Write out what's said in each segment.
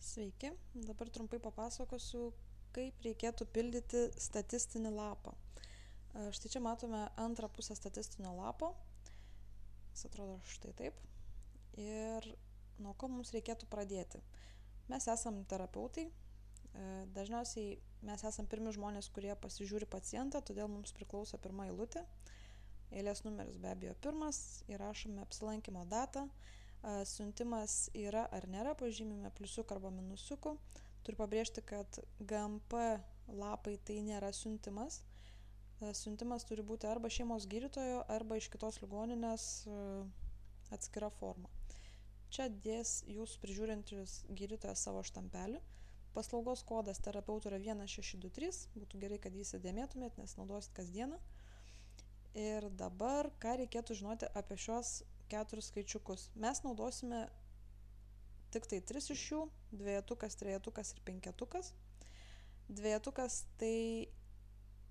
Sveiki, dabar trumpai papasakosiu, kaip reikėtų pildyti statistinį lapą. Štai čia matome antrą pusę statistinio lapo, jis atrodo štai taip, ir nuo ko mums reikėtų pradėti. Mes esam terapeutai, dažniausiai mes esam pirmi žmonės, kurie pasižiūri pacientą, todėl mums priklauso pirma eilutė, eilės numeris be abejo pirmas, įrašome apsilankimo datą, siuntimas yra ar nėra, pažymime pliusiuku arba minusiuku. Turiu pabrėžti, kad GMP lapai tai nėra siuntimas. Siuntimas turi būti arba šeimos gydytojo, arba iš kitos ligoninės atskira forma. Čia dės jūs prižiūrintis gydytojas savo štampelį. Paslaugos kodas terapeutų yra 1623, būtų gerai, kad jį įsidėmėtumėt, nes naudosit kasdieną. Ir dabar, ką reikėtų žinoti apie šios 4 skaičiukus. Mes naudosime tik tai 3 iš jų, dvejetukas, trejetukas ir penketukas. Dvejetukas tai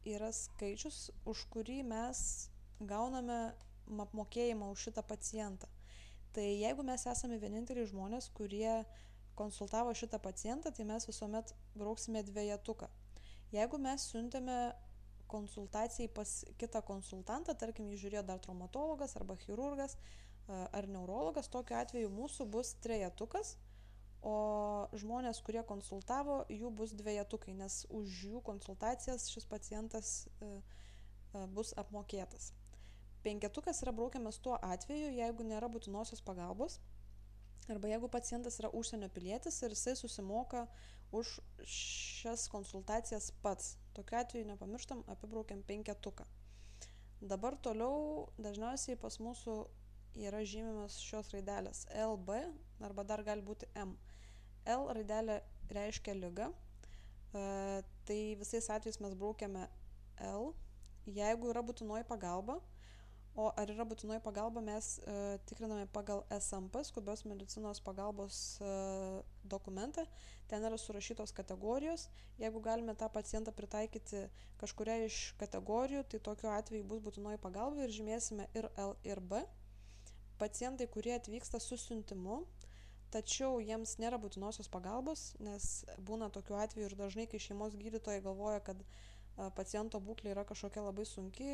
yra skaičius, už kurį mes gauname apmokėjimą už šitą pacientą. Tai jeigu mes esame vieninteliai žmonės, kurie konsultavo šitą pacientą, tai mes visuomet brauksime dvejetuką. Jeigu mes siuntėme konsultacijai pas kitą konsultantą, tarkim, jį žiūrėjo dar traumatologas arba chirurgas ar neurologas, tokiu atveju mūsų bus trejetukas, o žmonės, kurie konsultavo, jų bus dvejetukai, nes už jų konsultacijas šis pacientas bus apmokėtas. Penketukas yra braukiamas tuo atveju, jeigu nėra būtinosios pagalbos, arba jeigu pacientas yra užsienio pilietis ir jisai susimoka už šias konsultacijas pats. Tokiu atveju nepamirštam, apibraukiam penketuką. Dabar toliau dažniausiai pas mūsų yra žymimas šios raidelės LB arba dar gali būti M. L raidelė reiškia ligą, tai visais atvejais mes braukiame L. Jeigu yra būtinoji pagalba, o ar yra būtinoji pagalba, mes tikriname pagal SMP, skubios medicinos pagalbos dokumentą. Ten yra surašytos kategorijos. Jeigu galime tą pacientą pritaikyti kažkuria iš kategorijų, tai tokiu atveju bus būtinoji pagalba ir žymėsime ir L ir B. Pacientai, kurie atvyksta su siuntimu, tačiau jiems nėra būtinosios pagalbos, nes būna tokiu atveju ir dažnai, kai šeimos gydytojai galvoja, kad paciento būklė yra kažkokia labai sunki,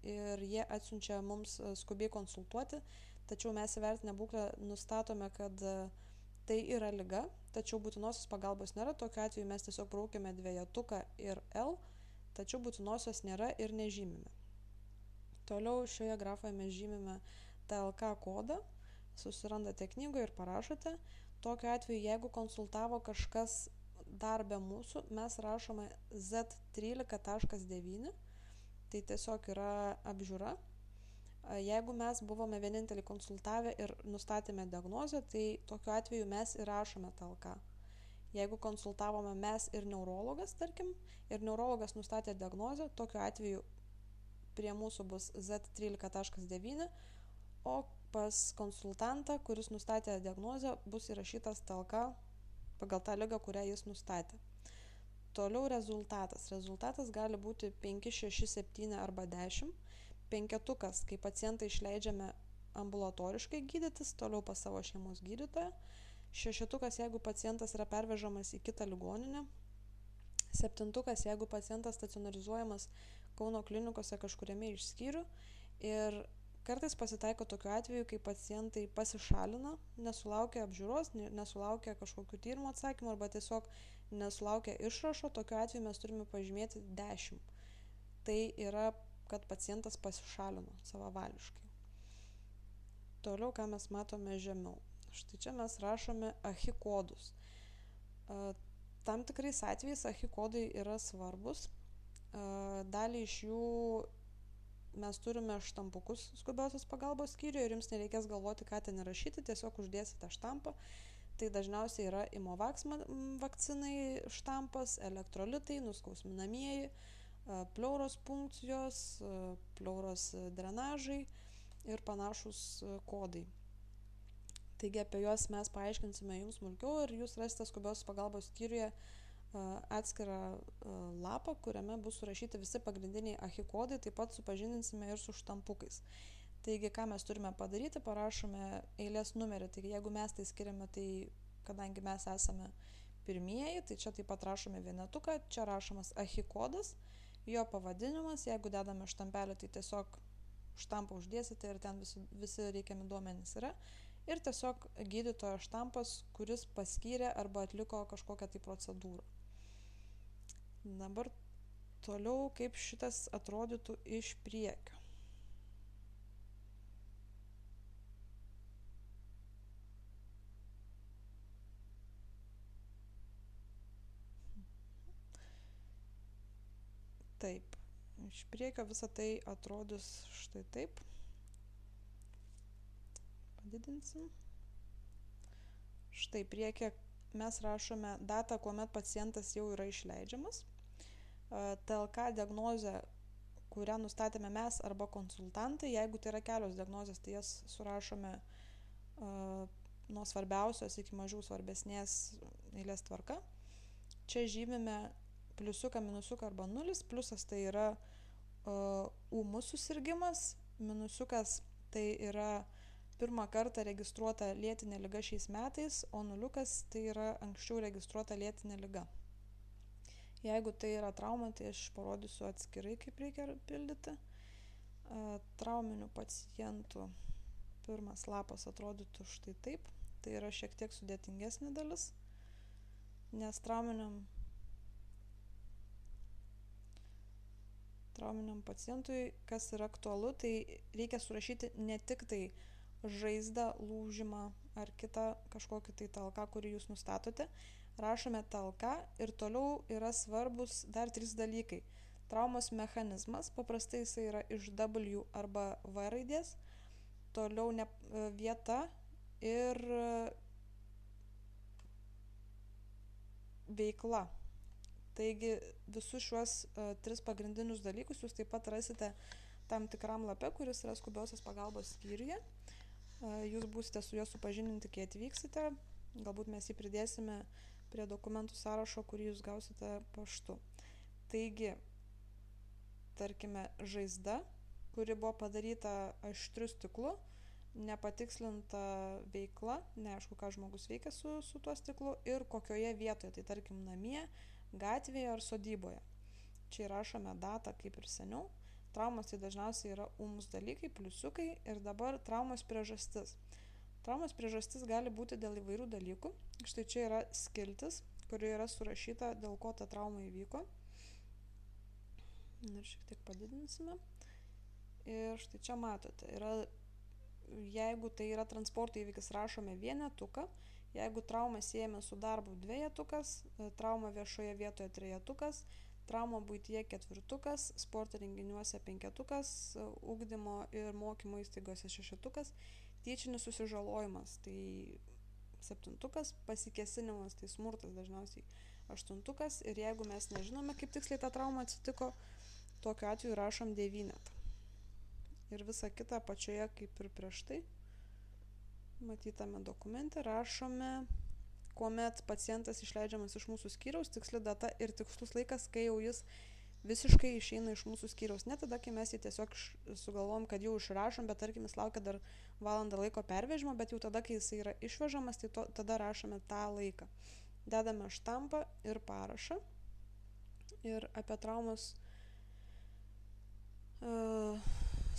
ir jie atsiunčia mums skubiai konsultuoti, tačiau mes įvertinę būklę nustatome, kad tai yra liga, tačiau būtinosios pagalbos nėra, tokiu atveju mes tiesiog braukiame dvejetuką ir L, tačiau būtinosios nėra ir nežymime. Toliau šioje grafoje mes žymime TLK kodą, susirandate knygoje ir parašote. Tokiu atveju, jeigu konsultavo kažkas dar be mūsų, mes rašome Z13.9. Tai tiesiog yra apžiūra. Jeigu mes buvome vieninteliai konsultavę ir nustatėme diagnozę, tai tokiu atveju mes įrašome TLK. Jeigu konsultavome mes ir neurologas, tarkim, ir neurologas nustatė diagnozę, tokiu atveju prie mūsų bus Z13.9, o pas konsultantą, kuris nustatė diagnozę, bus įrašytas TLK pagal tą ligą, kurią jis nustatė. Toliau rezultatas. Rezultatas gali būti 5, 6, 7 arba 10. Penketukas, kai pacientą išleidžiame ambulatoriškai gydytis, toliau pas savo šeimos gydytoją. Šešetukas, jeigu pacientas yra pervežamas į kitą ligoninę. Septintukas, jeigu pacientas stacionarizuojamas Kauno klinikose kažkuriame iš skyrių. Ir kartais pasitaiko tokiu atveju, kai pacientai pasišalina, nesulaukia apžiūros, nesulaukia kažkokių tyrimų atsakymų arba tiesiog nesulaukia išrašo, tokiu atveju mes turime pažymėti 10. Tai yra, kad pacientas pasišalino savavališkai. Toliau, ką mes matome žemiau. Štai čia mes rašome AHI kodus. Tam tikrais atvejais AHI kodai yra svarbus. Dalį iš jų mes turime štampukus skubiosios pagalbos skyriuje ir jums nereikės galvoti, ką ten įrašyti, tiesiog uždėsite štampą. Tai dažniausiai yra Imovax vakcinai štampas, elektrolitai, nuskausminamieji, pleuros punkcijos, pleuros drenažai ir panašus kodai. Taigi apie juos mes paaiškinsime jums smulkiau ir jūs rasite skubiosios pagalbos skyriuje atskirą lapą, kuriame bus surašyti visi pagrindiniai AHI kodai, taip pat supažindinsime ir su štampukais. Taigi, ką mes turime padaryti, parašome eilės numerį. Taigi, jeigu mes tai skiriame, tai kadangi mes esame pirmieji, tai čia taip pat rašome vienetuką, čia rašomas AHI kodas, jo pavadinimas, jeigu dedame štampelį, tai tiesiog štampą uždėsite ir ten visi reikiami duomenys yra. Ir tiesiog gydytojo štampas, kuris paskyrė arba atliko kažkokią tai procedūrą. Dabar toliau, kaip šitas atrodytų iš priekio. Taip, iš priekio visą tai atrodys štai taip. Padidinsim. Štai priekyje mes rašome datą, kuomet pacientas jau yra išleidžiamas. TLK diagnozė, kurią nustatėme mes arba konsultantai, jeigu tai yra kelios diagnozės, tai jas surašome nuo svarbiausios iki mažiau svarbesnės eilės tvarka. Čia žymime pliusiuką, minusiuką arba nulis. Pliusas tai yra ūmus susirgimas, minusiukas tai yra pirmą kartą registruota lėtinė liga šiais metais, o nuliukas tai yra anksčiau registruota lėtinė liga. Jeigu tai yra trauma, tai aš parodysiu atskirai, kaip reikia pildyti. Trauminių pacientų pirmas lapas atrodytų štai taip. Tai yra šiek tiek sudėtingesnė dalis, nes trauminiam pacientui, kas yra aktualu, tai reikia surašyti ne tik tai žaizdą, lūžimą ar kitą kažkokį tai TLK, kurį jūs nustatote. Rašome TLK ir toliau yra svarbus dar 3 dalykai. Traumos mechanizmas, paprastai jisai yra iš W arba V raidės, toliau vieta ir veikla. Taigi visus šiuos 3 pagrindinius dalykus jūs taip pat rasite tam tikram lape, kuris yra skubiosios pagalbos skyriuje. Jūs būsite su juo supažindinti, kai atvyksite. Galbūt mes jį pridėsime prie dokumentų sąrašo, kurį jūs gausite paštu. Taigi, tarkime, žaizda, kuri buvo padaryta aštriu stiklu, nepatikslinta veikla, neaišku, ką žmogus veikia su tuo stiklu ir kokioje vietoje, tai tarkim namie, gatvėje ar sodyboje. Čia įrašome datą kaip ir seniau. Traumos tai dažniausiai yra ūmus dalykai, pliusiukai ir dabar traumos priežastis. Traumos priežastis gali būti dėl įvairių dalykų. Štai čia yra skiltis, kurioje yra surašyta, dėl ko ta trauma įvyko. Ir šiek tiek padidinsime. Ir štai čia matote, jeigu tai yra transporto įvykis, rašome vienetuką. Jeigu traumą siejame su darbu dvejetukas, trauma viešoje vietoje trejetukas, trauma buityje ketvirtukas, sporto renginiuose penketukas, ugdymo ir mokymo įstaigose šešetukas, tyčinis susižalojimas tai septintukas, pasikėsinimas tai smurtas dažniausiai aštuntukas ir jeigu mes nežinome, kaip tiksliai ta trauma atsitiko, tokiu atveju rašom 9. Ir visą kitą pačioje kaip ir prieš tai matytame dokumente rašome, kuomet pacientas išleidžiamas iš mūsų skyriaus, tiksli data ir tikslus laikas, kai jau jis visiškai išeina iš mūsų skyriaus. Ne tada, kai mes jį tiesiog sugalvom, kad jau išrašom, bet tarkim jis laukia dar valandą laiko pervežimo, bet jau tada, kai jis yra išvežamas, tai tada rašome tą laiką. Dedame štampą ir parašą. Ir apie traumos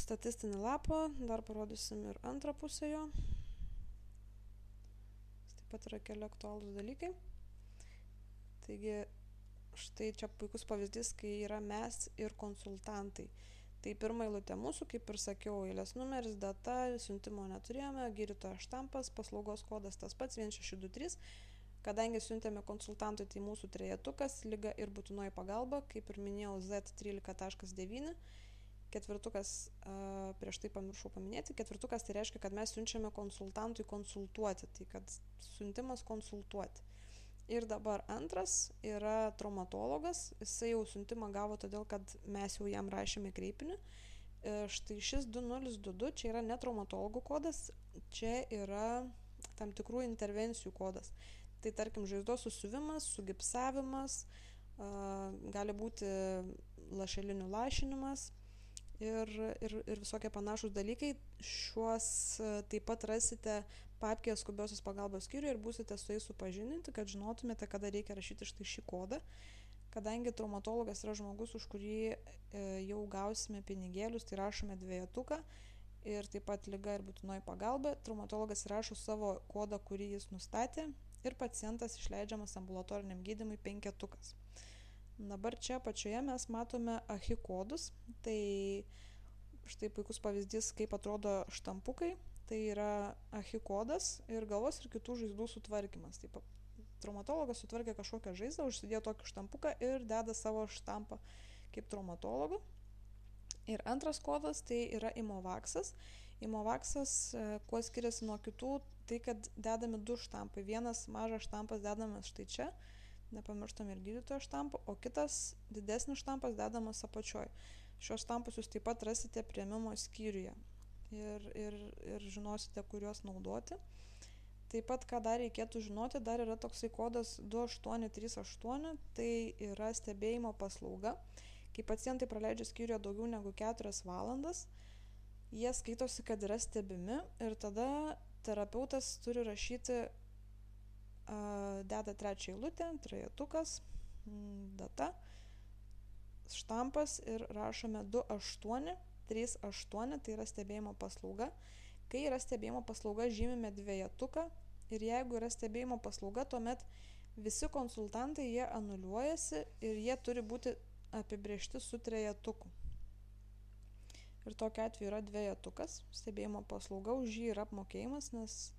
statistinį lapą dar parodysim ir antrą pusę jo. Taip pat yra keli aktualūs dalykai. Taigi, štai čia puikus pavyzdys, kai yra mes ir konsultantai. Tai pirma eilutė mūsų, kaip ir sakiau, eilės numeris, data, siuntimo neturėjome, gydytojo štampas, paslaugos kodas tas pats 1623. Kadangi siuntėme konsultantui, tai mūsų trejetukas, liga ir būtinoji pagalba, kaip ir minėjau, Z13.9. Ketvirtukas, prieš tai pamiršau paminėti, ketvirtukas tai reiškia, kad mes siunčiame konsultantui konsultuoti, tai kad siuntimas konsultuoti. Ir dabar antras yra traumatologas, jisai jau siuntimą gavo todėl, kad mes jau jam rašėme kreipinį. Štai šis 2022, čia yra ne traumatologų kodas, čia yra tam tikrų intervencijų kodas. Tai tarkim žaizdos susiuvimas, sugipsavimas, gali būti lašelinių lašinimas. Ir visokie panašus dalykai. Šiuos taip pat rasite papkėje skubiosios pagalbos skyriuje ir būsite su jais supažindinti, kad žinotumėte, kada reikia rašyti štai šį kodą. Kadangi traumatologas yra žmogus, už kurį jau gausime pinigėlius, tai rašome dvejetuką ir taip pat liga ir būtinoji pagalba. Traumatologas rašo savo kodą, kurį jis nustatė ir pacientas išleidžiamas ambulatoriniam gydymui penketukas. Dabar čia apačioje mes matome AHI kodus. Tai štai puikus pavyzdys, kaip atrodo štampukai. Tai yra AHI kodas ir galvos ir kitų žaizdų sutvarkymas. Taip, traumatologas sutvarkė kažkokią žaizdą, užsidėjo tokį štampuką ir deda savo štampą kaip traumatologų. Ir antras kodas tai yra imovaksas. Imovaksas, kuo skiriasi nuo kitų, tai kad dedami du štampai. Vienas mažas štampas dedamas štai čia, nepamirštam ir gydytojo štampo, o kitas didesnis štampas dedamas apačioj. Šios štampus jūs taip pat rasite priėmimo skyriuje ir žinosite, kuriuos naudoti. Taip pat, ką dar reikėtų žinoti, dar yra toksai kodas 2838, tai yra stebėjimo paslauga. Kai pacientai praleidžia skyriuje daugiau negu 4 valandas, jie skaitosi, kad yra stebimi ir tada terapeutas turi rašyti, deda trečią eilutę, trejetukas, data, štampas ir rašome 2838, tai yra stebėjimo paslauga. Kai yra stebėjimo paslauga, žymime dvejetuką. Ir jeigu yra stebėjimo paslauga, tuomet visi konsultantai jie anuliuojasi ir jie turi būti apibrėžti su trejetuku. Ir tokiu atveju yra dvejetukas, stebėjimo paslauga, už jį yra apmokėjimas, nes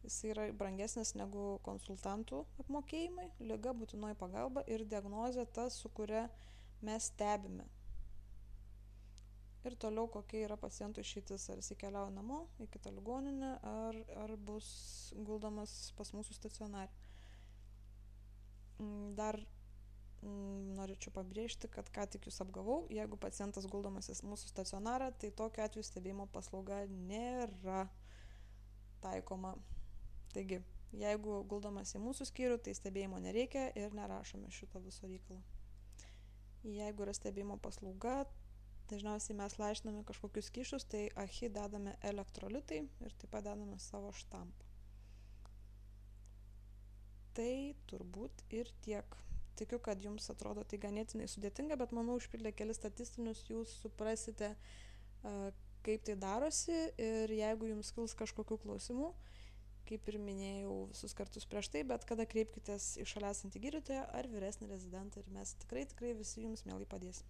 jis yra brangesnis negu konsultantų apmokėjimai, liga, būtinoji pagalba ir diagnozė ta, su kuria mes stebime. Ir toliau kokia yra pacientų išeitis, ar jis keliauja namo, į kitą ligoninę, ar bus guldomas pas mūsų stacionarį. Dar norėčiau pabrėžti, kad ką tik jūs apgavau, jeigu pacientas guldomas į mūsų stacionarą, tai tokiu atveju stebėjimo paslauga nėra taikoma. Taigi, jeigu guldomas į mūsų skyrių, tai stebėjimo nereikia ir nerašome šito viso reikalo. Jeigu yra stebėjimo paslauga, dažniausiai mes lašiname kažkokius kyšius, tai AHI dedame elektrolitai ir taip pat dedame savo štampą. Tai turbūt ir tiek. Tikiu, kad jums atrodo tai ganėtinai sudėtinga, bet manau, užpildę kelis statistinius jūs suprasite, kaip tai darosi ir jeigu jums kils kažkokių klausimų, kaip ir minėjau visus kartus prieš tai, bet kada kreipkitės į šalia esantį gydytoją ar vyresnį rezidentą ir mes tikrai visi jums mielai padėsim.